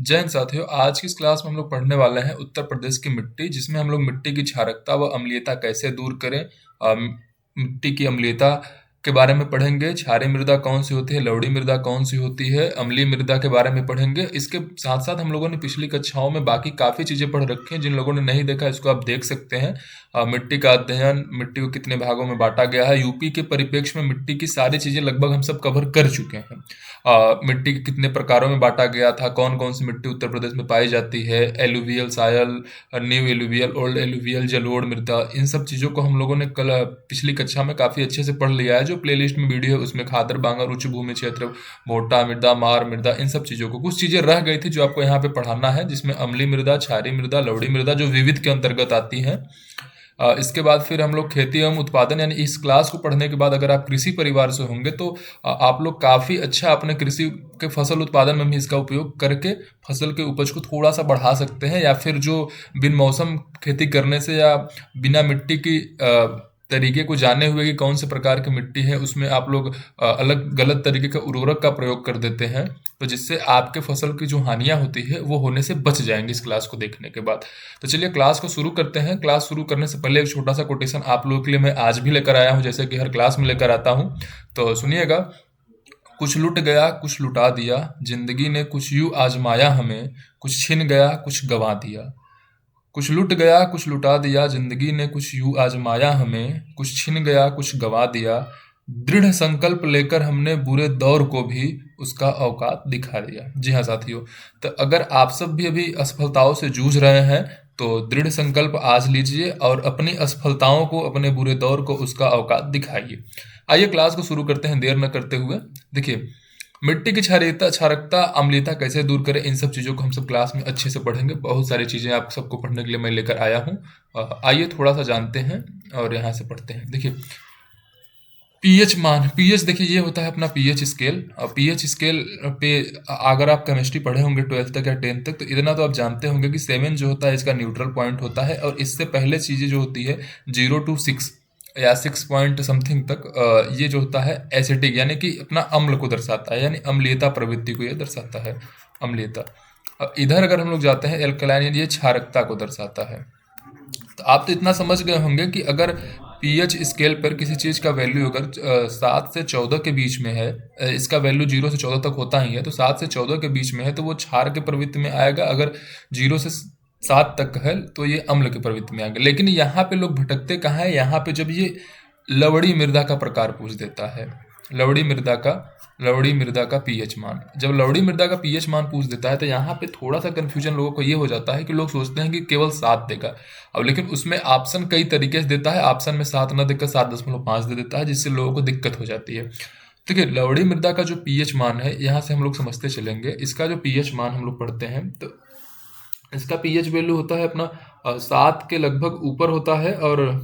जय हिंद साथियों, आज की इस क्लास में हम लोग पढ़ने वाले हैं उत्तर प्रदेश की मिट्टी, जिसमें हम लोग मिट्टी की क्षारकता व अम्लीयता कैसे दूर करें। मिट्टी की अम्लीयता के बारे में पढ़ेंगे। क्षारीय मृदा कौन सी होती है, लवड़ी मृदा कौन सी होती है, अम्लीय मृदा के बारे में पढ़ेंगे। इसके साथ साथ हम लोगों ने पिछली कक्षाओं में बाकी काफ़ी चीज़ें पढ़ रखी हैं। जिन लोगों ने नहीं देखा इसको आप देख सकते हैं। मिट्टी का अध्ययन, मिट्टी को कितने भागों में बांटा गया है, यूपी के परिप्रेक्ष्य में मिट्टी की सारी चीज़ें लगभग हम सब कवर कर चुके हैं। मिट्टी के कितने प्रकारों में बांटा गया था, कौन कौन सी मिट्टी उत्तर प्रदेश में पाई जाती है, alluvial soil, new alluvial, old alluvial, जलोढ़ मृदा, इन सब चीज़ों को हम लोगों ने कल पिछली कक्षा में काफ़ी अच्छे से पढ़ लिया है। जो प्लेलिस्ट में वीडियो है उसमें खादर, बांगर, उच्च भूमि क्षेत्र, मोटा मृदा, मार मृदा, इन सब चीज़ों को, कुछ चीज़ें रह गई थी जो आपको यहाँ पे पढ़ाना है, जिसमें अम्लीय मृदा, क्षारीय मृदा, लवड़ी मृदा जो विविध के अंतर्गत आती हैं। इसके बाद फिर हम लोग खेती एवं उत्पादन, यानी इस क्लास को पढ़ने के बाद अगर आप कृषि परिवार से होंगे तो आप लोग काफ़ी अच्छा अपने कृषि के फसल उत्पादन में भी इसका उपयोग करके फसल के उपज को थोड़ा सा बढ़ा सकते हैं, या फिर जो बिन मौसम खेती करने से या बिना मिट्टी की तरीके को जाने हुए कि कौन से प्रकार की मिट्टी है उसमें आप लोग अलग गलत तरीके का उर्वरक का प्रयोग कर देते हैं, तो जिससे आपके फसल की जो हानियां होती है वो होने से बच जाएंगी इस क्लास को देखने के बाद। तो चलिए क्लास को शुरू करते हैं। क्लास शुरू करने से पहले एक छोटा सा कोटेशन आप लोगों के लिए मैं आज भी लेकर आया हूं, जैसे कि हर क्लास में लेकर आता हूं, तो सुनिएगा। कुछ लुट गया कुछ लुटा दिया, जिंदगी ने कुछ यूं आजमाया हमें, कुछ छिन गया कुछ गंवा दिया। कुछ लुट गया कुछ लुटा दिया, जिंदगी ने कुछ यूं आजमाया हमें, कुछ छिन गया कुछ गंवा दिया। दृढ़ संकल्प लेकर हमने बुरे दौर को भी उसका औकात दिखा दिया। जी हाँ साथियों, तो अगर आप सब भी अभी असफलताओं से जूझ रहे हैं तो दृढ़ संकल्प आज लीजिए और अपनी असफलताओं को, अपने बुरे दौर को उसका औकात दिखाइए। आइए क्लास को शुरू करते हैं देर न करते हुए। देखिए, मिट्टी की क्षारीयता, क्षारकता, अम्लीयता कैसे दूर करें, इन सब चीज़ों को हम सब क्लास में अच्छे से पढ़ेंगे। बहुत सारी चीज़ें आप सबको पढ़ने के लिए मैं लेकर आया हूँ। आइए थोड़ा सा जानते हैं और यहाँ से पढ़ते हैं। देखिए, पीएच मान, पीएच देखिए ये होता है अपना पीएच स्केल। पीएच स्केल पे अगर आप केमिस्ट्री पढ़े होंगे 12th तक या 10th तक, तो इतना तो आप जानते होंगे कि 7 जो होता है इसका न्यूट्रल पॉइंट होता है, और इससे पहले चीज़ें जो होती है 0 to 6 या 6 पॉइंट समथिंग तक, ये जो होता है एसिटिक, यानी कि अपना अम्ल को दर्शाता है, यानी अम्लीयता प्रवृत्ति को ये दर्शाता है, अम्लीयता। अब इधर अगर हम लोग जाते हैं एल्कलाइन, ये क्षारकता को दर्शाता है। तो आप तो इतना समझ गए होंगे कि अगर पीएच स्केल पर किसी चीज़ का वैल्यू अगर 7 से 14 के बीच में है, इसका वैल्यू 0 से 14 तक होता ही है, तो 7 से 14 के बीच में है तो वो क्षार के प्रवृत्ति में आएगा। अगर 0 से 7 तक है तो ये अम्ल की प्रवृत्ति में आएगा। लेकिन यहाँ पे लोग भटकते कहाँ है, यहाँ पे जब ये लवड़ी मृदा का प्रकार पूछ देता है, लवड़ी मृदा का पीएच मान, जब लवड़ी मृदा का पीएच मान पूछ देता है तो यहाँ पे थोड़ा सा कंफ्यूजन लोगों को ये हो जाता है कि लोग सोचते हैं कि केवल 7 देगा। अब लेकिन उसमें ऑप्शन कई तरीके से देता है, ऑप्शन में 7 न देकर 7.5 दे देता है, जिससे लोगों को दिक्कत हो जाती है। देखिए, लवड़ी मृदा का जो पीएच मान है, यहाँ से हम लोग समझते चलेंगे। इसका जो पीएच मान हम लोग पढ़ते हैं तो इसका पीएच वैल्यू होता है अपना 7 के लगभग ऊपर होता है, और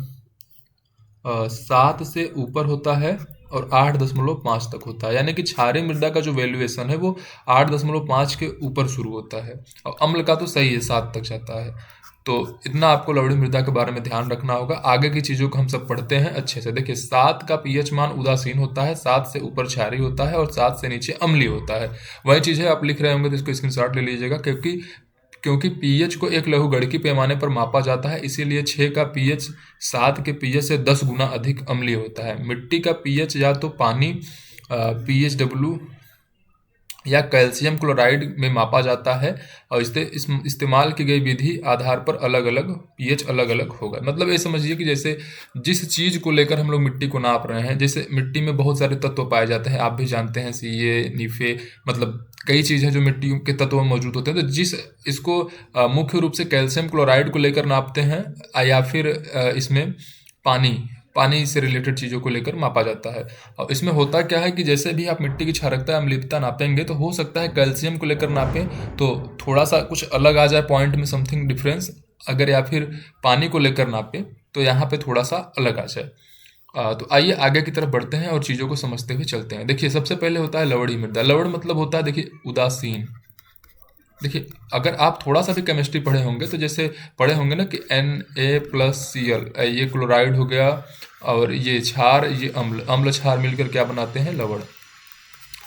7 से ऊपर होता है और 8.5 तक होता है। यानी कि क्षारीय मृदा का जो वैल्यूएशन है वो 8.5 के ऊपर शुरू होता है, और अम्ल का तो सही है 7 तक जाता है। तो इतना आपको लवड़ी मृदा के बारे में ध्यान रखना होगा। आगे की चीज़ों को हम सब पढ़ते हैं अच्छे से। देखिए, 7 का पीएच मान उदासीन होता है, 7 से ऊपर क्षारीय होता है और 7 से नीचे अम्लीय होता है। वही चीज़ है, आप लिख रहे होंगे तो इसको स्क्रीनशॉट ले लीजिएगा, क्योंकि पीएच को एक लघुगणकीय पैमाने पर मापा जाता है, इसीलिए 6 का पीएच 7 के पीएच से 10 गुना अधिक अम्लीय होता है। मिट्टी का पीएच या तो पानी पीएचडब्ल्यू या कैल्शियम क्लोराइड में मापा जाता है, और इस्तेमाल की गई विधि आधार पर अलग अलग पीएच अलग अलग होगा। मतलब ये समझिए कि जैसे जिस चीज़ को लेकर हम लोग मिट्टी को नाप रहे हैं, जैसे मिट्टी में बहुत सारे तत्व पाए जाते हैं, आप भी जानते हैं, सीए, नीफे, मतलब कई चीज़ें जो मिट्टी के तत्वों में मौजूद होते हैं। तो इसको मुख्य रूप से कैल्शियम क्लोराइड को लेकर नापते हैं, या फिर इसमें पानी से रिलेटेड चीज़ों को लेकर मापा जाता है। और इसमें होता क्या है कि जैसे भी आप मिट्टी की क्षारकता अम्लीयता नापेंगे तो हो सकता है कैल्शियम को लेकर नापें तो थोड़ा सा कुछ अलग आ जाए, पॉइंट में समथिंग डिफरेंस, अगर या फिर पानी को लेकर नापें तो यहाँ पे थोड़ा सा अलग आ जाए। तो आइए आगे की तरफ बढ़ते हैं और चीज़ों को समझते हुए चलते हैं। देखिए, सबसे पहले होता है लवड़ी मृदा। लवड़ मतलब होता है, देखिए, उदासीन। देखिए, अगर आप थोड़ा सा भी केमिस्ट्री पढ़े होंगे तो जैसे पढ़े होंगे ना कि Na+Cl, ये क्लोराइड हो गया, और ये क्षार, ये अम्ल क्षार मिलकर क्या बनाते हैं, लवण।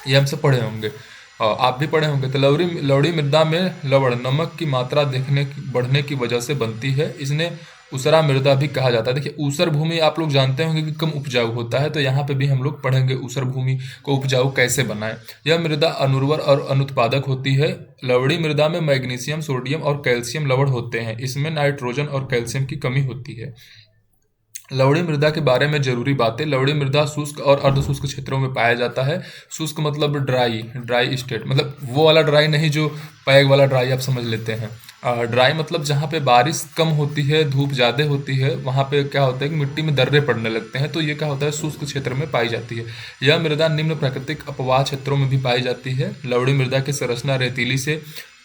ये हम सब पढ़े होंगे। आप भी पढ़े होंगे। तो लवड़ी मृदा में लवण नमक की मात्रा बढ़ने की वजह से बनती है। इसने ऊसरा मृदा भी कहा जाता है। देखिए, ऊसर भूमि आप लोग जानते होंगे कि कम उपजाऊ होता है, तो यहाँ पे भी हम लोग पढ़ेंगे ऊसर भूमि को उपजाऊ कैसे बनाएं। यह मृदा अनुर्वर और अनुत्पादक होती है। लवड़ी मृदा में मैग्नीशियम, सोडियम और कैल्शियम लवण होते हैं। इसमें नाइट्रोजन और कैल्शियम की कमी होती है। लवड़ी मृदा के बारे में जरूरी बातें। लवड़ी मृदा शुष्क और अर्धशुष्क क्षेत्रों में पाया जाता है। शुष्क मतलब ड्राई स्टेट, मतलब वो वाला ड्राई नहीं जो पैग वाला ड्राई आप समझ लेते हैं। ड्राई मतलब जहाँ पे बारिश कम होती है, धूप ज़्यादा होती है, वहाँ पे क्या होता है कि मिट्टी में दर्रे पड़ने लगते हैं, तो ये क्या होता है, शुष्क क्षेत्र में पाई जाती है। यह मृदा निम्न प्राकृतिक अपवाह क्षेत्रों में भी पाई जाती है। लवड़ी मृदा की संरचना रेतीली से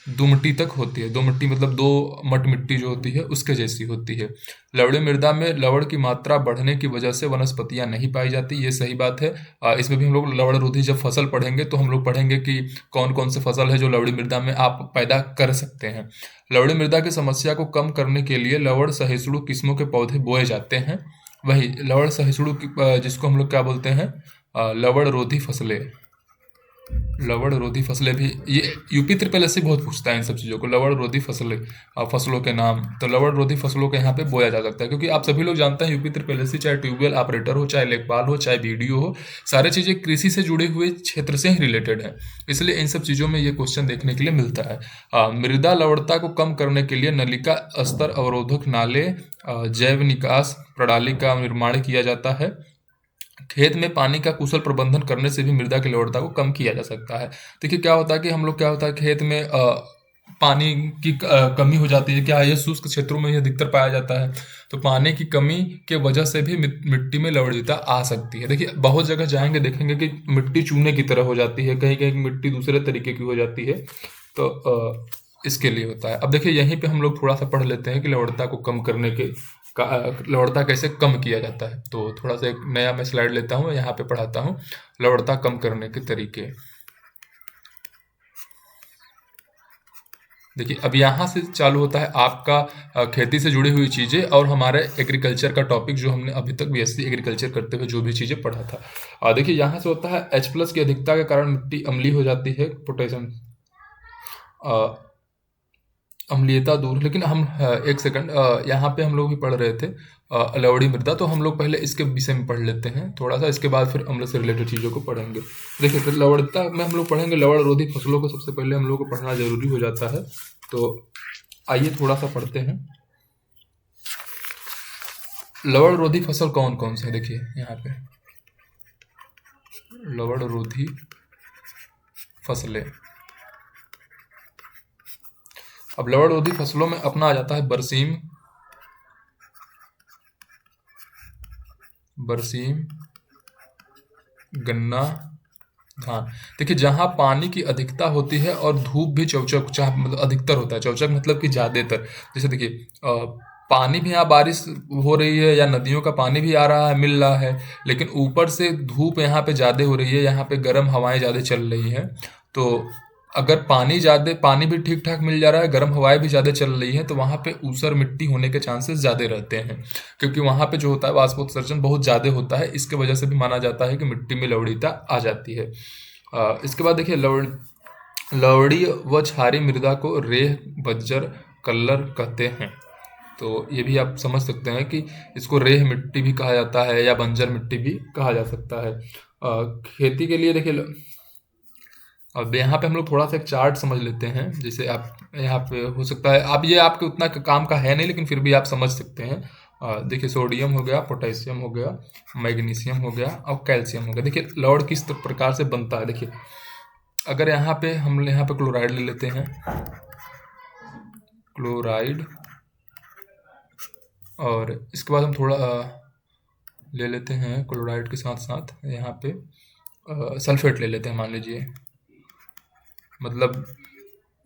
दोमट्टी तक होती है। दोमट्टी मतलब दो मट मिट्टी जो होती है उसके जैसी होती है। लवड़ी मृदा में लवण की मात्रा बढ़ने की वजह से वनस्पतियां नहीं पाई जाती, ये सही बात है। इसमें भी हम लोग लवण रोधी जब फसल पढ़ेंगे तो हम लोग पढ़ेंगे कि कौन कौन से फसल है जो लवड़ी मृदा में आप पैदा कर सकते हैं। लवड़ी मृदा की समस्या को कम करने के लिए लवण सहिष्णु किस्मों के पौधे बोए जाते हैं। वही लवण सहिष्णु जिसको हम लोग क्या बोलते हैं, लवण रोधी फसलें। लवण रोधी फसलें भी, ये यूपी ट्रिपल एस बहुत पूछता है इन सब चीज़ों को। लवण रोधी फसलें, फसलों के नाम। तो लवण रोधी फसलों को यहाँ पे बोया जा सकता है, क्योंकि आप सभी लोग जानते हैं यूपी ट्रिपल एस चाहे ट्यूबवेल ऑपरेटर हो, चाहे लेखपाल हो, चाहे बीडीओ हो, सारी चीज़ें कृषि से जुड़े हुए क्षेत्र से ही रिलेटेड है। इसलिए इन सब चीज़ों में ये क्वेश्चन देखने के लिए मिलता है। मृदा लवणता को कम करने के लिए नलिका स्तर अवरोधक नाले, जैव निकास प्रणाली का निर्माण किया जाता है। खेत में पानी का कुशल प्रबंधन करने से भी मृदा की लवणता को कम किया जा सकता है। देखिए, क्या होता है कि हम लोग क्या होता है खेत में पानी की कमी हो जाती है। क्या है, ये शुष्क क्षेत्रों में ये अधिकतर पाया जाता है। तो पानी की कमी के वजह से भी मिट्टी में लवणीयता आ सकती है। देखिए, बहुत जगह जाएंगे देखेंगे कि मिट्टी चूने की तरह हो जाती है, कहीं कहीं मिट्टी दूसरे तरीके की हो जाती है। तो इसके लिए होता है। अब देखिए, यहीं पे हम लोग थोड़ा सा पढ़ लेते हैं कि लवणता को कम करने के लवणता कैसे कम किया जाता है। तो थोड़ा सा एक नया मैं स्लाइड लेता हूँ, यहाँ पे पढ़ाता हूँ लवणता कम करने के तरीके। देखिए, अब यहाँ से चालू होता है आपका खेती से जुड़ी हुई चीज़ें और हमारे एग्रीकल्चर का टॉपिक जो हमने अभी तक बीएससी एग्रीकल्चर करते हुए जो भी चीज़ें पढ़ा था। देखिए, यहाँ से होता है H+ की अधिकता के कारण मिट्टी अम्लीय हो जाती है। पोटेशियम अम्लीयता दूर। लेकिन हम एक सेकंड, यहाँ पे हम लोग भी पढ़ रहे थे लवड़ी मृदा, तो हम लोग पहले इसके विषय में पढ़ लेते हैं थोड़ा सा, इसके बाद फिर अम्ल से रिलेटेड चीज़ों को पढ़ेंगे। देखिए, फिर लवणता में हम लोग पढ़ेंगे लवण रोधी फसलों को सबसे पहले हम लोग को पढ़ना जरूरी हो जाता है। तो आइए थोड़ा सा पढ़ते हैं। लवण रोधी फसल कौन कौन से है। देखिए यहाँ पे लवण रोधी फसलें। अब लवण रोधी फसलों में अपना आ जाता है बरसीम, गन्ना, धान। देखिए, जहाँ पानी की अधिकता होती है और धूप भी मतलब अधिकतर होता है। चौचक मतलब कि ज्यादातर। जैसे देखिए, पानी भी यहाँ बारिश हो रही है या नदियों का पानी भी आ रहा है, मिल रहा है, लेकिन ऊपर से धूप यहाँ पे ज़्यादा हो रही है, यहाँ पे गर्म हवाएं ज़्यादा चल रही हैं। तो अगर पानी भी ठीक ठाक मिल जा रहा है, गर्म हवाएं भी ज़्यादा चल रही हैं, तो वहाँ पे ऊसर मिट्टी होने के चांसेस ज़्यादा रहते हैं, क्योंकि वहाँ पे जो होता है वाष्पोत्सर्जन बहुत ज़्यादा होता है। इसके वजह से भी माना जाता है कि मिट्टी में लवणीयता आ जाती है। इसके बाद देखिए, लवड़ी व क्षारीय मृदा को रेह, बंजर, कल्लर कहते हैं। तो ये भी आप समझ सकते हैं कि इसको रेह मिट्टी भी कहा जाता है या बंजर मिट्टी भी कहा जा सकता है। खेती के लिए देखिए, अब यहाँ पे हम लोग थोड़ा सा एक चार्ट समझ लेते हैं। जैसे आप यहाँ पे हो सकता है, आप ये आपके उतना काम का है नहीं, लेकिन फिर भी आप समझ सकते हैं। देखिए, सोडियम हो गया, पोटेशियम हो गया, मैग्नीशियम हो गया और कैल्शियम हो गया। देखिए, लवण किस प्रकार से बनता है। देखिए, अगर यहाँ पे हम यहाँ पे क्लोराइड ले लेते हैं, क्लोराइड, और इसके बाद हम थोड़ा ले लेते हैं क्लोराइड के साथ साथ यहाँ पे सल्फेट ले लेते हैं, मान लीजिए, मतलब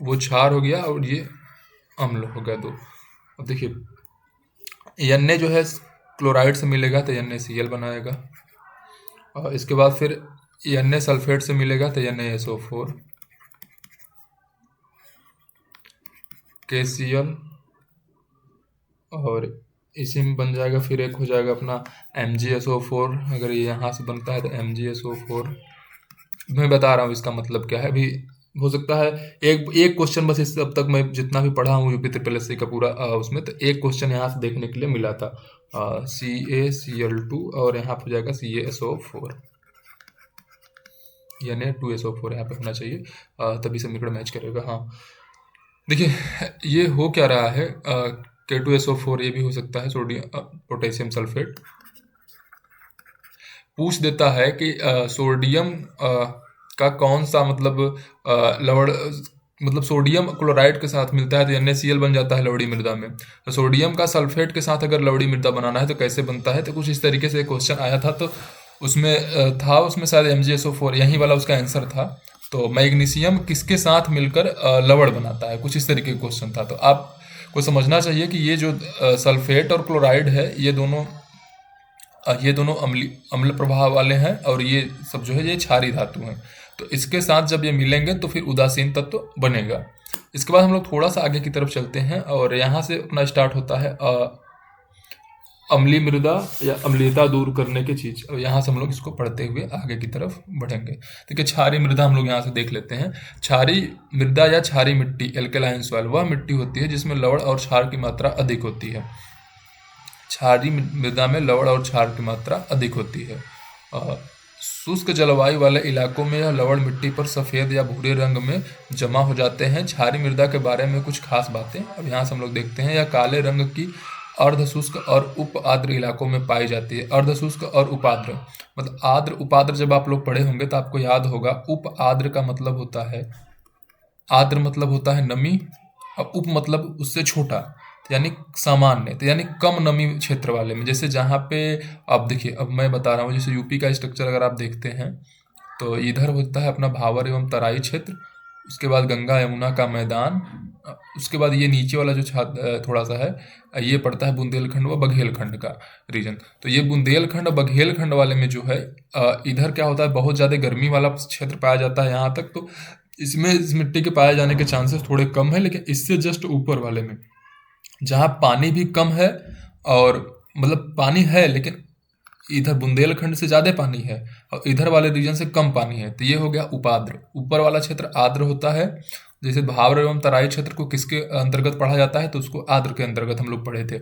वो क्षार हो गया और ये अम्ल हो गया दो। अब देखिए, Na जो है क्लोराइड से मिलेगा तो NaCl बनाएगा, और इसके बाद फिर Na सल्फेट से मिलेगा तो NaSO4, KCl, और इसी में बन जाएगा फिर एक हो जाएगा अपना MgSO4। अगर ये यहाँ से बनता है तो MgSO4 मैं बता रहा हूँ इसका मतलब क्या है। अभी हो सकता है एक एक क्वेश्चन बस इससे अब तक मैं जितना भी पढ़ा हूँ यूपी ट्रिपल एस सी का पूरा उसमें तो एक क्वेश्चन यहाँ से देखने के लिए मिला था CaCl2 और यहाँ पे हो जाएगा CaSO4 यानी 2SO4 यहाँ पे होना चाहिए तभी समीकरण मैच करेगा। हाँ देखिए ये हो क्या रहा है K2SO4 ये भी हो सकता है सोडियम पोटेशियम सल्फेट पूछ देता है कि सोडियम का कौन सा मतलब लवण मतलब सोडियम क्लोराइड के साथ मिलता है तो NaCl बन जाता है लवड़ी मृदा में। तो सोडियम का सल्फेट के साथ अगर लवड़ी मृदा बनाना है तो कैसे बनता है, तो कुछ इस तरीके से क्वेश्चन आया था। तो उसमें उसमें शायद MgSO4 यही वाला उसका आंसर था। तो मैग्नीशियम किसके साथ मिलकर लवण बनाता है, कुछ इस तरीके का क्वेश्चन था। तो आपको समझना चाहिए कि ये जो सल्फेट और क्लोराइड है ये दोनों अम्ल प्रभाव वाले हैं और ये सब जो है ये क्षारीय धातु हैं। तो इसके साथ जब ये मिलेंगे तो फिर उदासीन तत्व बनेगा। इसके बाद हम लोग थोड़ा सा आगे की तरफ चलते हैं और यहाँ से अपना स्टार्ट होता है अम्लीय मृदा या अम्लीयता दूर करने की चीज। और यहाँ से हम लोग इसको पढ़ते हुए आगे की तरफ बढ़ेंगे। देखिए क्षारीय मृदा हम लोग यहाँ से देख लेते हैं। क्षारीय मृदा या क्षारीय मिट्टी एल्कलाइन सॉइल वह मिट्टी होती है जिसमें लवण और क्षार की मात्रा अधिक होती है। क्षारीय मृदा में लवण और क्षार की मात्रा अधिक होती है। शुष्क जलवायु वाले इलाकों में यह लवण मिट्टी पर सफ़ेद या भूरे रंग में जमा हो जाते हैं। क्षारीय मृदा के बारे में कुछ खास बातें अब यहाँ से हम लोग देखते हैं। यह काले रंग की अर्धशुष्क और उप आर्द्र इलाकों में पाई जाती है। अर्धशुष्क और उपाद्र मतलब आर्द्र उपाद्र जब आप लोग पढ़े होंगे तो आपको याद होगा उप आर्द्र का मतलब होता है, आर्द्र मतलब होता है नमी और उप मतलब उससे छोटा यानी सामान्य, तो यानी कम नमी क्षेत्र वाले में। जैसे जहाँ पे आप देखिए अब मैं बता रहा हूँ जैसे यूपी का स्ट्रक्चर अगर आप देखते हैं तो इधर होता है अपना भावर एवं तराई क्षेत्र, उसके बाद गंगा यमुना का मैदान, उसके बाद ये नीचे वाला जो थोड़ा सा है ये पड़ता है बुंदेलखंड व बघेलखंड का रीजन। तो ये बुंदेलखंड और बघेलखंड वाले में जो है इधर क्या होता है बहुत ज़्यादा गर्मी वाला क्षेत्र पाया जाता है यहाँ तक। तो इसमें इस मिट्टी के पाए जाने के चांसेस थोड़े कम है। लेकिन इससे जस्ट ऊपर वाले में जहाँ पानी भी कम है और मतलब पानी है लेकिन इधर बुंदेलखंड से ज़्यादा पानी है और इधर वाले रीजन से कम पानी है, तो ये हो गया उपाद्र। ऊपर वाला क्षेत्र आर्द्र होता है। जैसे भावर एवं तराई क्षेत्र को किसके अंतर्गत पढ़ा जाता है, तो उसको आर्द्र के अंतर्गत हम लोग पढ़े थे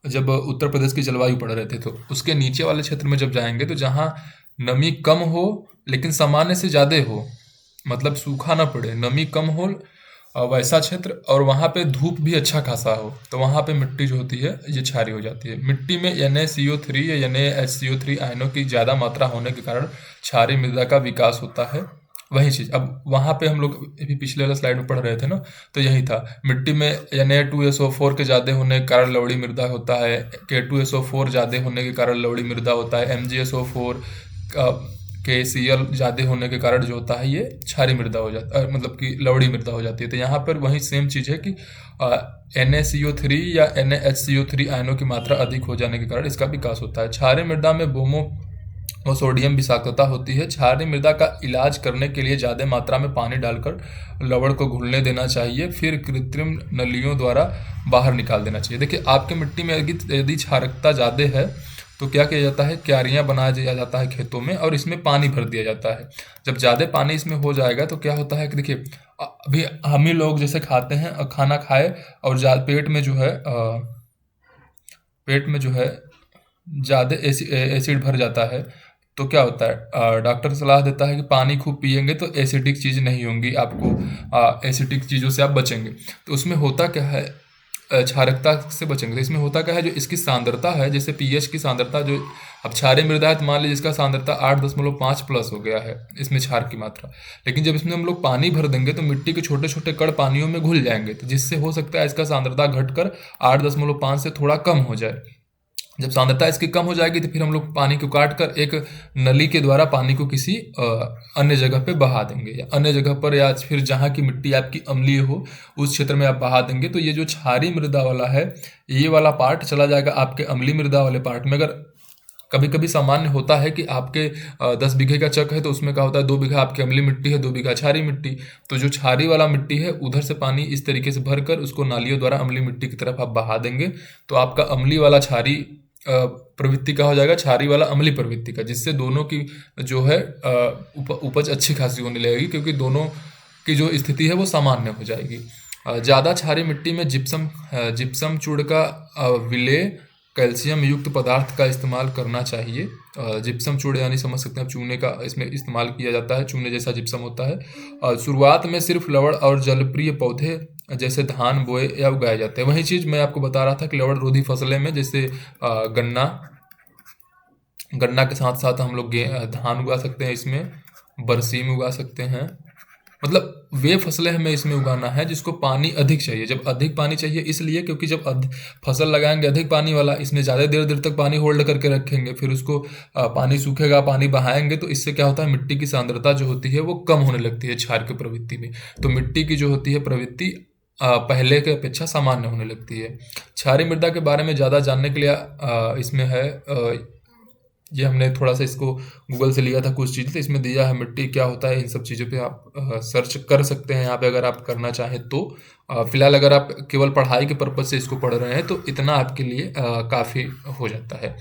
जब उत्तर प्रदेश की जलवायु पढ़ रहे थे। तो उसके नीचे वाले क्षेत्र में जब जाएंगे तो जहाँ नमी कम हो लेकिन सामान्य से ज़्यादा हो, मतलब सूखा ना पड़े, नमी कम हो वैसा क्षेत्र और वहाँ पे धूप भी अच्छा खासा हो, तो वहाँ पे मिट्टी जो होती है ये क्षारीय हो जाती है। मिट्टी में NaCO3 या NaHCO3 आयनों की ज़्यादा मात्रा होने के कारण क्षारीय मृदा का विकास होता है। वही चीज़ अब वहाँ पे हम लोग अभी पिछले वाला स्लाइड में पढ़ रहे थे ना, तो यही था। मिट्टी में Na2SO4 के ज़्यादा होने के कारण लवड़ी मृदा होता है, K2SO4 ज़्यादा होने के कारण लवड़ी मृदा होता है, MgSO4 KCl ज़्यादा होने के कारण जो होता है ये क्षारीय मृदा हो जाता है, मतलब कि लवड़ी मृदा हो जाती है। तो यहाँ पर वही सेम चीज़ है कि NaCO3 या NaHCO3 आयनों की मात्रा अधिक हो जाने के कारण इसका विकास होता है। क्षारीय मृदा में बोमो और सोडियम विषाक्तता होती है। क्षारीय मृदा का इलाज करने के लिए ज़्यादा मात्रा में पानी डालकर लवण को घुलने देना चाहिए, फिर कृत्रिम नलियों द्वारा बाहर निकाल देना चाहिए। देखिए आपके मिट्टी में यदि क्षारकता ज़्यादा है तो क्या किया जाता है, क्यारियाँ बनाया जाता है खेतों में और इसमें पानी भर दिया जाता है। जब ज़्यादा पानी इसमें हो जाएगा तो क्या होता है कि देखिए अभी हम ही लोग जैसे खाते हैं और खाना खाए और पेट में जो है ज़्यादा एसिड भर जाता है तो क्या होता है, डॉक्टर सलाह देता है कि पानी खूब पिएंगे तो एसिडिक चीज़ नहीं होंगी, आपको एसिडिक चीज़ों से आप बचेंगे। तो उसमें होता क्या है, क्षारकता से बचेंगे। तो इसमें होता क्या है, जो इसकी सांद्रता है, जैसे pH की सांद्रता जो अब क्षारीय मृदा है तो मान लीजिए इसका सांद्रता 8.5 प्लस हो गया है इसमें क्षार की मात्रा, लेकिन जब इसमें हम लोग पानी भर देंगे तो मिट्टी के छोटे छोटे कण पानियों में घुल जाएंगे, तो जिससे हो सकता है इसका सांद्रता घटकर 8.5 से थोड़ा कम हो जाए। जब सांद्रता इसकी कम हो जाएगी तो फिर हम लोग पानी को काट कर एक नली के द्वारा पानी को किसी अन्य जगह पे बहा देंगे, या अन्य जगह पर या फिर जहाँ की मिट्टी आपकी अम्लीय हो उस क्षेत्र में आप बहा देंगे। तो ये जो क्षारीय मृदा वाला है ये वाला पार्ट चला जाएगा आपके अम्लीय मृदा वाले पार्ट में। अगर कभी कभी सामान्य होता है कि आपके 10 बीघे का चक है तो उसमें क्या होता है 2 बीघा आपकी अम्लीय मिट्टी है, 2 बीघा क्षारीय मिट्टी। तो जो क्षारीय वाला मिट्टी है उधर से पानी इस तरीके से भरकर उसको नालियों द्वारा अम्लीय मिट्टी की तरफ आप बहा देंगे, तो आपका अम्लीय वाला क्षारीय प्रवृत्ति का हो जाएगा क्षारीय वाला अम्लीय प्रवृत्ति का, जिससे दोनों की जो है उपज अच्छी खासी होने लगेगी, क्योंकि दोनों की जो स्थिति है वो सामान्य हो जाएगी। ज़्यादा क्षारीय मिट्टी में जिप्सम चूर्ण का विलेय कैल्शियम युक्त पदार्थ का इस्तेमाल करना चाहिए। जिप्सम चूर्ण यानी समझ सकते हैं आप, चूने का इसमें इस्तेमाल किया जाता है, चूने जैसा जिप्सम होता है। शुरुआत में सिर्फ लवण और जलप्रिय पौधे जैसे धान बोए या उगाए जाते हैं। वही चीज़ मैं आपको बता रहा था कि लवण रोधी फसलें में जैसे गन्ना गन्ना के साथ साथ हम लोग धान उगा सकते हैं, इसमें बरसीम उगा सकते हैं। मतलब वे फसलें हमें इसमें उगाना है जिसको पानी अधिक चाहिए। जब अधिक पानी चाहिए इसलिए क्योंकि जब फसल लगाएंगे अधिक पानी वाला, इसमें ज़्यादा देर देर तक पानी होल्ड करके रखेंगे, फिर उसको पानी सूखेगा, पानी बहाएंगे, तो इससे क्या होता है, मिट्टी की सांद्रता जो होती है वो कम होने लगती है क्षार की प्रवृत्ति में। तो मिट्टी की जो होती है प्रवृत्ति पहले के अपेक्षा सामान्य होने लगती है। क्षारीय मृदा के बारे में ज़्यादा जानने के लिए इसमें है ये हमने थोड़ा सा इसको गूगल से लिया था कुछ चीज़ें, तो इसमें दिया है मिट्टी क्या होता है, इन सब चीज़ों पे आप सर्च कर सकते हैं यहाँ पे अगर आप करना चाहें तो। फिलहाल अगर आप केवल पढ़ाई के पर्पज़ से इसको पढ़ रहे हैं तो इतना आपके लिए काफ़ी हो जाता है।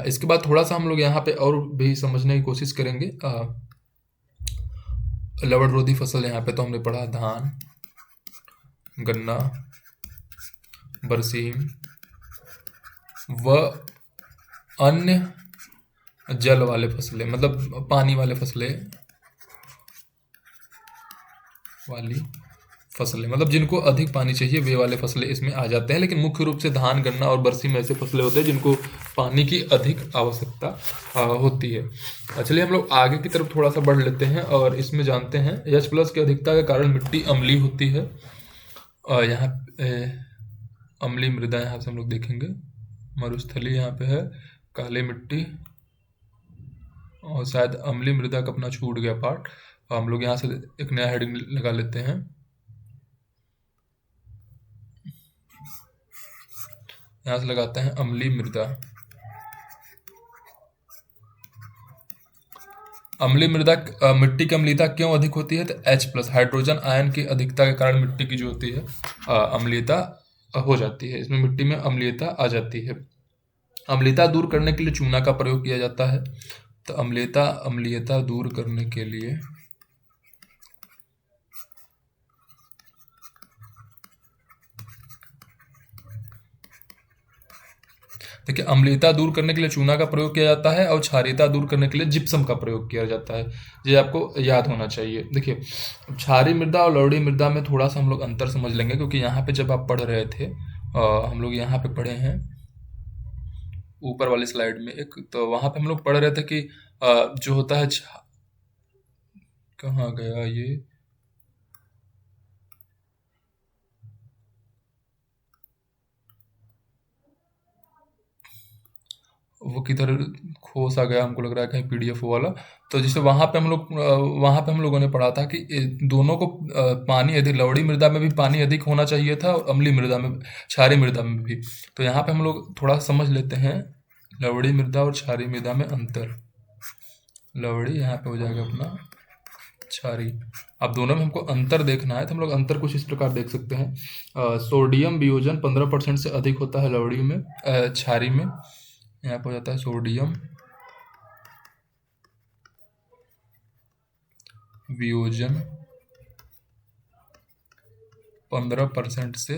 इसके बाद थोड़ा सा हम लोग यहाँ पे और भी समझने की कोशिश करेंगे। लवण रोधी फसल यहाँ पे तो हमने पढ़ा धान, गन्ना, बरसीम व अन्य जल वाले फसलें, मतलब पानी वाली फसलें, मतलब जिनको अधिक पानी चाहिए वे वाले फसलें इसमें आ जाते हैं। लेकिन मुख्य रूप से धान, गन्ना और बरसीम ऐसे फसलें होते हैं जिनको पानी की अधिक आवश्यकता होती है। चलिए हम लोग आगे की तरफ थोड़ा सा बढ़ लेते हैं और इसमें जानते हैं H+ की अधिकता के कारण मिट्टी अम्लीय होती है। यहाँ अम्लीय मृदा यहाँ से हम लोग देखेंगे, मरुस्थली यहाँ पे है, काली मिट्टी और शायद अम्लीय मृदा का अपना छूट गया पार्ट। हम लोग यहाँ से एक नया हेडिंग लगा लेते हैं। यहाँ से लगाते हैं अम्लीय मृदा। अम्लीय मृदा मिट्टी की अम्लीयता क्यों अधिक होती है, तो H+ हाइड्रोजन आयन की अधिकता के कारण मिट्टी की जो होती है अम्लीयता हो जाती है, इसमें मिट्टी में अम्लीयता आ जाती है। अम्लीयता दूर करने के लिए चूना का प्रयोग किया जाता है। तो अम्लीयता दूर करने के लिए देखिए, अम्लीयता दूर करने के लिए चूना का प्रयोग किया जाता है और क्षारीयता दूर करने के लिए जिप्सम का प्रयोग किया जाता है। ये आपको याद होना चाहिए। देखिए, क्षारीय मृदा और लवणीय मृदा में थोड़ा सा हम लोग अंतर समझ लेंगे, क्योंकि यहाँ पे जब आप पढ़ रहे थे हम लोग यहाँ पे पढ़े हैं ऊपर वाली स्लाइड में एक, तो वहाँ पे हम लोग पढ़ रहे थे कि जो होता है कहाँ गया ये, वो किधर खो सा गया, हमको लग रहा है कहीं PDF वाला। तो जैसे वहाँ पे हम लोगों ने पढ़ा था कि दोनों को पानी अधिक, लवणीय मृदा में भी पानी अधिक होना चाहिए था और अम्लीय मृदा में, क्षारीय मृदा में भी। तो यहाँ पे हम लोग थोड़ा समझ लेते हैं लवणीय मृदा और क्षारीय मृदा में अंतर। लवणीय यहाँ पे हो जाएगा अपना, क्षारीय। अब दोनों में हमको अंतर देखना है तो हम लोग अंतर कुछ इस प्रकार देख सकते हैं। सोडियम वियोजन 15% से अधिक होता है लवणीय में, क्षारीय में। यहाँ पर हो जाता है सोडियम वियोजन 15% से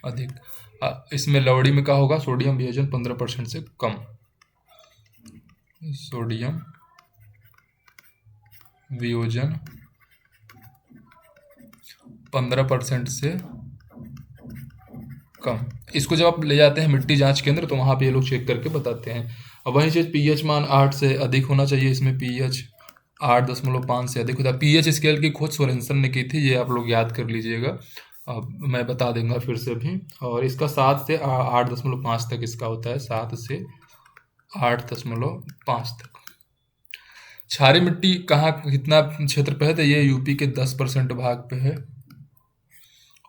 अधिक। इसमें लवणीय में क्या होगा, सोडियम वियोजन 15% से कम। सोडियम वियोजन 15% से कम। इसको जब आप ले जाते हैं मिट्टी जांच केंद्र तो वहाँ पे ये लोग चेक करके बताते हैं। अब वही चीज़ pH मान 8 से अधिक होना चाहिए, इसमें pH 8.5 से अधिक होता है। pH स्केल की खोज सोरेनसन ने की थी, ये आप लोग याद कर लीजिएगा। अब मैं बता दूंगा फिर से भी। और इसका 7 से 8.5 तक इसका होता है, 7 से 8.5 तक। क्षारीय मिट्टी कहाँ कितना क्षेत्र पे है, तो ये यूपी के 10% भाग पे है।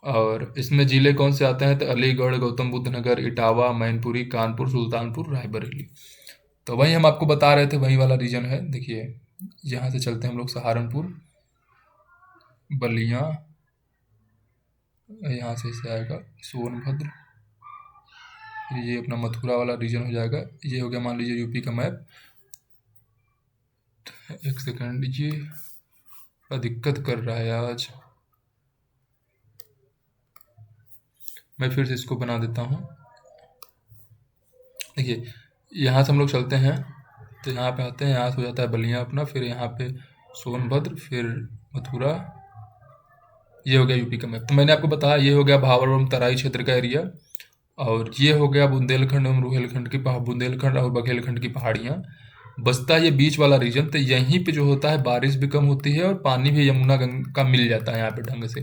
और इसमें जिले कौन से आते हैं, तो अलीगढ़, गौतम बुद्ध नगर, इटावा, मैनपुरी, कानपुर, सुल्तानपुर, रायबरेली। तो वही हम आपको बता रहे थे, वही वाला रीजन है। देखिए यहाँ से चलते हैं हम लोग सहारनपुर, बलिया, यहाँ से इसे आएगा सोनभद्र, ये अपना मथुरा वाला रीजन हो जाएगा। ये हो गया मान लीजिए यूपी का मैप। एक सेकंड, ये बड़ा दिक्कत कर रहा है आज। मैं फिर से इसको बना देता हूँ। देखिए, यहाँ से हम लोग चलते हैं तो यहाँ पे आते हैं, यहाँ से हो जाता है बलिया अपना, फिर यहाँ पे सोनभद्र, फिर मथुरा। ये हो गया यूपी का मैप। तो मैंने आपको बताया ये हो गया भावर एवं तराई क्षेत्र का एरिया, और ये हो गया बुंदेलखंड एवं रुहेलखंड की बुंदेलखंड और बघेलखंड की पहाड़ियाँ। बचता है ये बीच वाला रीजन, तो यहीं पे जो होता है बारिश भी कम होती है और पानी भी यमुना गंगा का मिल जाता है यहाँ पे ढंग से।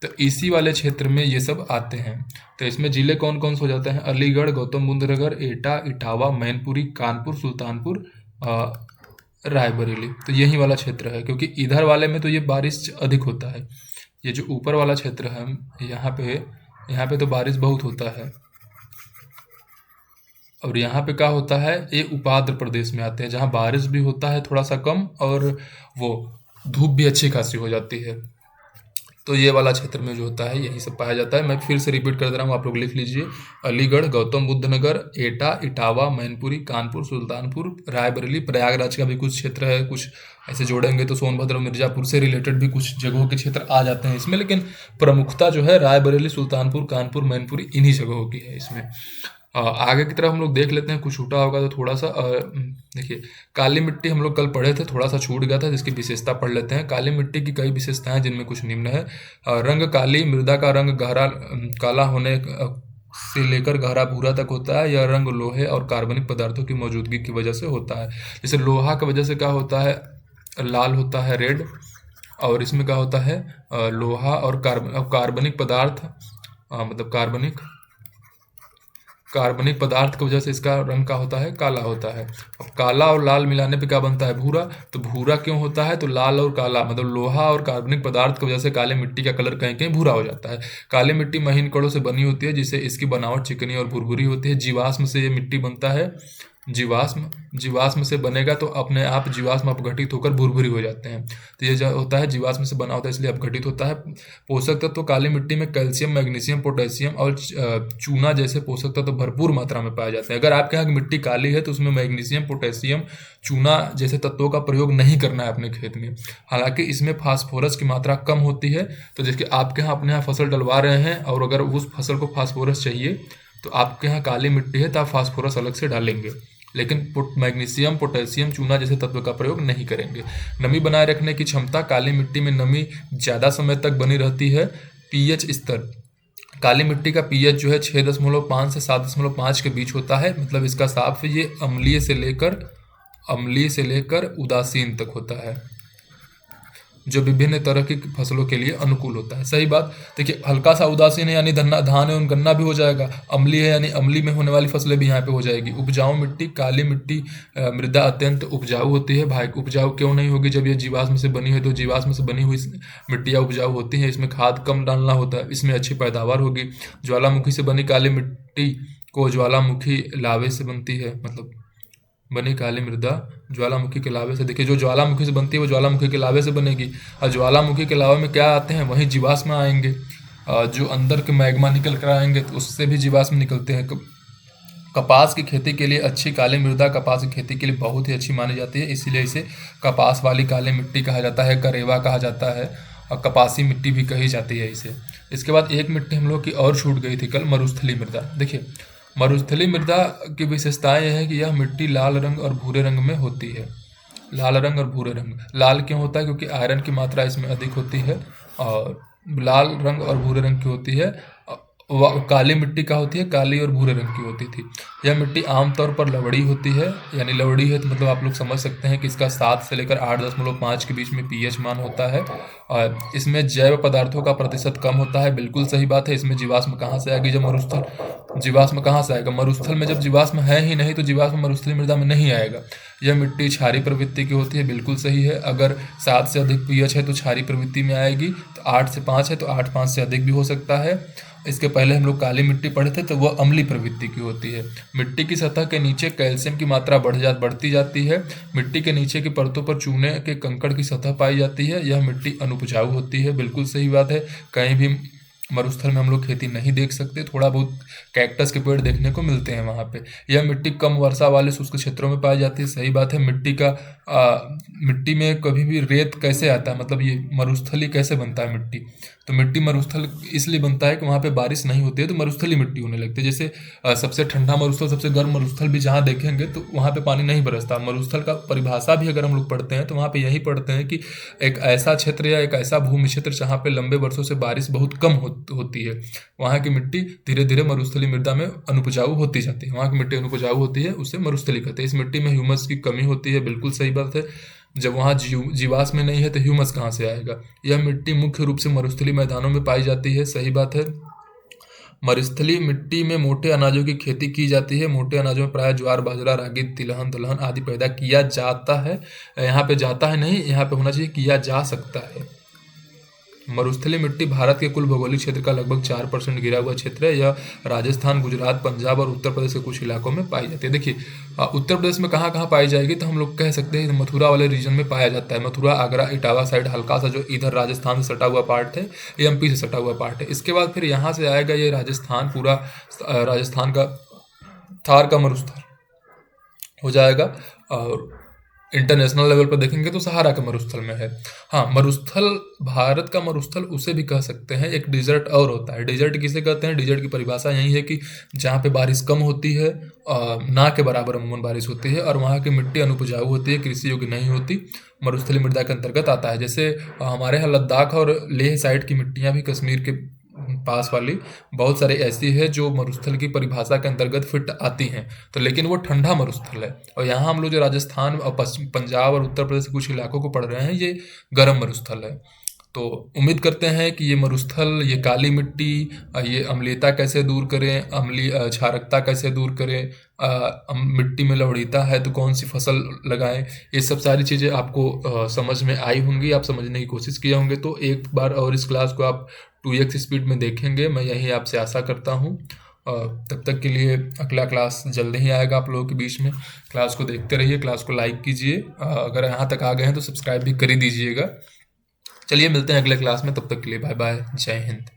तो इसी वाले क्षेत्र में ये सब आते हैं। तो इसमें जिले कौन कौन से हो जाते हैं? अलीगढ़, गौतम बुद्ध नगर, एटा, इटावा, मैनपुरी, कानपुर, सुल्तानपुर, रायबरेली। तो यही वाला क्षेत्र है, क्योंकि इधर वाले में तो ये बारिश अधिक होता है। ये जो ऊपर वाला क्षेत्र है यहाँ पे तो बारिश बहुत होता है। और यहाँ पे क्या होता है, ये उपाद्र प्रदेश में आते हैं जहाँ बारिश भी होता है थोड़ा सा कम, और वो धूप भी अच्छी खासी हो जाती है। तो ये वाला क्षेत्र में जो होता है यही सब पाया जाता है। मैं फिर से रिपीट कर दे रहा हूँ, आप लोग लिख लीजिए। अलीगढ़, गौतम बुद्ध नगर, एटा, इटावा, मैनपुरी, कानपुर, सुल्तानपुर, रायबरेली। प्रयागराज का भी कुछ क्षेत्र है, कुछ ऐसे जोड़ेंगे तो सोनभद्र और मिर्जापुर से रिलेटेड भी कुछ जगहों के क्षेत्र आ जाते हैं इसमें, लेकिन प्रमुखता जो है रायबरेली, सुल्तानपुर, कानपुर, मैनपुरी इन्हीं जगहों की है इसमें। आगे की तरफ हम लोग देख लेते हैं, कुछ छूटा होगा तो थोड़ा सा। देखिए, काली मिट्टी हम लोग कल पढ़े थे, थोड़ा सा छूट गया था, जिसकी विशेषता पढ़ लेते हैं। काली मिट्टी की कई विशेषताएं जिनमें कुछ निम्न है। रंग काली, मृदा का रंग गहरा काला होने से लेकर गहरा भूरा तक होता है। यह रंग लोहे और कार्बनिक पदार्थों की मौजूदगी की वजह से होता है। जैसे लोहा की वजह से क्या होता है, लाल होता है, रेड। और इसमें क्या होता है, लोहा और कार्बनिक पदार्थ, मतलब कार्बनिक पदार्थ की वजह से इसका रंग का होता है, काला होता है। अब काला और लाल मिलाने पे क्या बनता है, भूरा। तो भूरा क्यों होता है, तो लाल और काला मतलब लोहा और कार्बनिक पदार्थ की वजह से काले मिट्टी का कलर कहीं कहीं भूरा हो जाता है। काली मिट्टी महीन कणों से बनी होती है, जिससे इसकी बनावट चिकनी और भुरभुरी होती है। जीवाश्म से ये मिट्टी बनता है। जीवाश्म से बनेगा तो अपने आप जीवाश्म अपघटित होकर भुरभुरी हो जाते हैं। तो ये जो होता है जीवाश्म से बना होता है, इसलिए अपघटित होता है। पोषक तत्व काली मिट्टी में कैल्शियम, मैग्नीशियम, पोटेशियम और चूना जैसे पोषक तत्व भरपूर मात्रा में पाए जाते हैं। अगर आपके यहाँ की मिट्टी काली है तो उसमें मैग्नीशियम, पोटेशियम, चूना जैसे तत्वों का प्रयोग नहीं करना है अपने खेत में। हालांकि इसमें फास्फोरस की मात्रा कम होती है। तो जैसे आपके यहाँ अपने यहाँ फसल डलवा रहे हैं और अगर उस फसल को फास्फोरस चाहिए तो आपके यहाँ काली मिट्टी है तो आप फास्फोरस अलग से डालेंगे, लेकिन मैग्नीशियम, पोटेशियम, चूना जैसे तत्व का प्रयोग नहीं करेंगे। नमी बनाए रखने की क्षमता, काली मिट्टी में नमी ज़्यादा समय तक बनी रहती है। पीएच स्तर, काली मिट्टी का पीएच जो है 6.5 से 7.5 के बीच होता है। मतलब इसका साफ ये अम्लीय से लेकर उदासीन तक होता है, जो विभिन्न तरह की फसलों के लिए अनुकूल होता है। सही बात। देखिए, हल्का सा उदासीन है यानी धान एवं गन्ना भी हो जाएगा। अम्लीय है यानी अम्ली में होने वाली फसलें भी यहाँ पे हो जाएगी। उपजाऊ मिट्टी, काली मिट्टी मृदा अत्यंत उपजाऊ होती है। भाई, उपजाऊ क्यों नहीं होगी, जब ये जीवाश्म से बनी है तो जीवाश्म से बनी हुई मिट्टियाँ उपजाऊ होती हैं। इसमें खाद कम डालना होता है, इसमें अच्छी पैदावार होगी। ज्वालामुखी से बनी काली मिट्टी को ज्वालामुखी लावे से बनती है, मतलब बनी काली मृदा ज्वालामुखी के लावे से। देखिए, जो ज्वालामुखी से बनती है वो ज्वालामुखी के लावे से बनेगी, और ज्वालामुखी के लावे में क्या आते हैं, वहीं जीवाश्म आएंगे। जो अंदर के मैग्मा निकल कर आएंगे तो उससे भी जीवाश्म निकलते हैं। कपास की खेती के लिए अच्छी काली मृदा कपास की खेती के लिए बहुत ही अच्छी मानी जाती है, इसीलिए इसे कपास वाली काली मिट्टी कहा जाता है, करेवा कहा जाता है, और कपासी मिट्टी भी कही जाती है इसे। इसके बाद एक मिट्टी हम लोग की और छूट गई थी कल, मरुस्थली मृदा। देखिए, मरुस्थली मृदा की विशेषताएं यह है कि यह मिट्टी लाल रंग और भूरे रंग में होती है। लाल रंग और भूरे रंग, लाल क्यों होता है, क्योंकि आयरन की मात्रा इसमें अधिक होती है। और लाल रंग और भूरे रंग की होती है। काली मिट्टी का होती है, काली और भूरे रंग की होती थी। यह मिट्टी आमतौर पर लवड़ी होती है, यानी लवड़ी है तो मतलब आप लोग समझ सकते हैं कि इसका 7 से लेकर 8.5 के बीच में पीएच मान होता है। और इसमें जैव पदार्थों का प्रतिशत कम होता है। बिल्कुल सही बात है। इसमें जीवाश्म कहाँ से आएगी, जब मरुस्थल, जीवाश्म कहाँ से आएगा, मरुस्थल में जब जीवाश्म है ही नहीं तो जीवाश्म मरुस्थली मृदा में नहीं आएगा। यह मिट्टी क्षारीय प्रवृत्ति की होती है, बिल्कुल सही है। अगर 7 से अधिक पीएच है तो क्षारीय प्रवृत्ति में आएगी। तो 8 से 5 है तो 8.5 से अधिक भी हो सकता है। इसके पहले हम लोग काली मिट्टी पढ़े थे तो वह अम्लीय प्रवृत्ति की होती है। मिट्टी की सतह के नीचे कैल्शियम की मात्रा बढ़ती जाती है। मिट्टी के नीचे की परतों पर चूने के कंकड़ की सतह पाई जाती है। यह मिट्टी अनुपजाऊ होती है, बिल्कुल सही बात है। कहीं भी मरुस्थल में हम लोग खेती नहीं देख सकते, थोड़ा बहुत कैक्टस के पेड़ देखने को मिलते हैं वहाँ पे। यह मिट्टी कम वर्षा वाले शुष्क क्षेत्रों में पाई जाती है। सही बात है। मिट्टी में कभी भी रेत कैसे आता है, मतलब ये मरुस्थली कैसे बनता है मिट्टी? तो मिट्टी मरुस्थल इसलिए बनता है कि वहाँ पे बारिश नहीं होती है तो मरुस्थली मिट्टी होने लगती है। जैसे सबसे ठंडा मरुस्थल, सबसे गर्म मरुस्थल भी जहाँ देखेंगे तो वहाँ पे पानी नहीं बरसता। मरुस्थल का परिभाषा भी अगर हम लोग पढ़ते हैं तो वहाँ पे यही पढ़ते हैं कि एक ऐसा क्षेत्र या एक ऐसा भूमि क्षेत्र जहाँ पे लंबे वर्षों से बारिश बहुत कम होती है, वहाँ की मिट्टी धीरे धीरे मरुस्थली मृदा में अनुपजाऊ होती जाती है। वहाँ की मिट्टी अनुपजाऊ होती है, उसे मरुस्थली कहते हैं। इस मिट्टी में ह्यूमस की कमी होती है, बिल्कुल सही बात है। जब वहाँ जीवाश्म नहीं है तो ह्यूमस कहाँ से आएगा? यह मिट्टी मुख्य रूप से मरुस्थली मैदानों में पाई जाती है। सही बात है। मरुस्थलीय मिट्टी में मोटे अनाजों की खेती की जाती है। मोटे अनाजों में प्रायः ज्वार, बाजरा, रागी, तिलहन, दलहन आदि पैदा किया जाता है। यहाँ पे जाता है नहीं, यहाँ पे होना चाहिए किया जा सकता है। मरुस्थलीय मिट्टी भारत के कुल भौगोलिक क्षेत्र का लगभग 4% घिरा हुआ क्षेत्र है। यह राजस्थान, गुजरात, पंजाब और उत्तर प्रदेश के कुछ इलाकों में पाई जाती है। देखिए उत्तर प्रदेश में कहाँ कहाँ पाई जाएगी, तो हम लोग कह सकते हैं मथुरा वाले रीजन में पाया जाता है। मथुरा, आगरा, इटावा साइड हल्का सा जो इधर राजस्थान से सटा हुआ पार्ट है, ये एमपी से सटा हुआ पार्ट है। इसके बाद फिर यहाँ से आएगा ये राजस्थान, पूरा राजस्थान का थार का मरुस्थल हो जाएगा। और इंटरनेशनल लेवल पर देखेंगे तो सहारा का मरुस्थल में है। हाँ, मरुस्थल, भारत का मरुस्थल उसे भी कह सकते हैं। एक डिजर्ट और होता है। डिजर्ट किसे कहते हैं? डिजर्ट की परिभाषा यही है कि जहाँ पे बारिश कम होती है, ना के बराबर अमूमन बारिश होती है, और वहाँ की मिट्टी अनुपजाऊ होती है, कृषि योग्य नहीं होती, मरुस्थलीय मृदा के अंतर्गत आता है। जैसे हमारे यहाँ लद्दाख और लेह साइड की मिट्टियाँ भी, कश्मीर के पास वाली बहुत सारी ऐसी है जो मरुस्थल की परिभाषा के अंतर्गत फिट आती हैं, तो लेकिन वो ठंडा मरुस्थल है। और यहाँ हम लोग जो राजस्थान और पंजाब और उत्तर प्रदेश के कुछ इलाकों को पढ़ रहे हैं, ये गर्म मरुस्थल है। तो उम्मीद करते हैं कि ये मरुस्थल, ये काली मिट्टी, ये अम्लीयता कैसे दूर करें, क्षारकता कैसे दूर करें, मिट्टी में लवणीयता है तो कौन सी फसल लगाएं, ये सब सारी चीज़ें आपको समझ में आई होंगी, आप समझने की कोशिश किए होंगे। तो एक बार और इस क्लास को आप 2x स्पीड में देखेंगे, मैं यही आपसे आशा करता हूँ। तब तक के लिए अगला क्लास जल्दी ही आएगा आप लोगों के बीच में। क्लास को देखते रहिए, क्लास को लाइक कीजिए, अगर यहाँ तक आ गए हैं तो सब्सक्राइब भी कर ही दीजिएगा। चलिए मिलते हैं अगले क्लास में, तब तक के लिए बाय बाय, जय हिंद।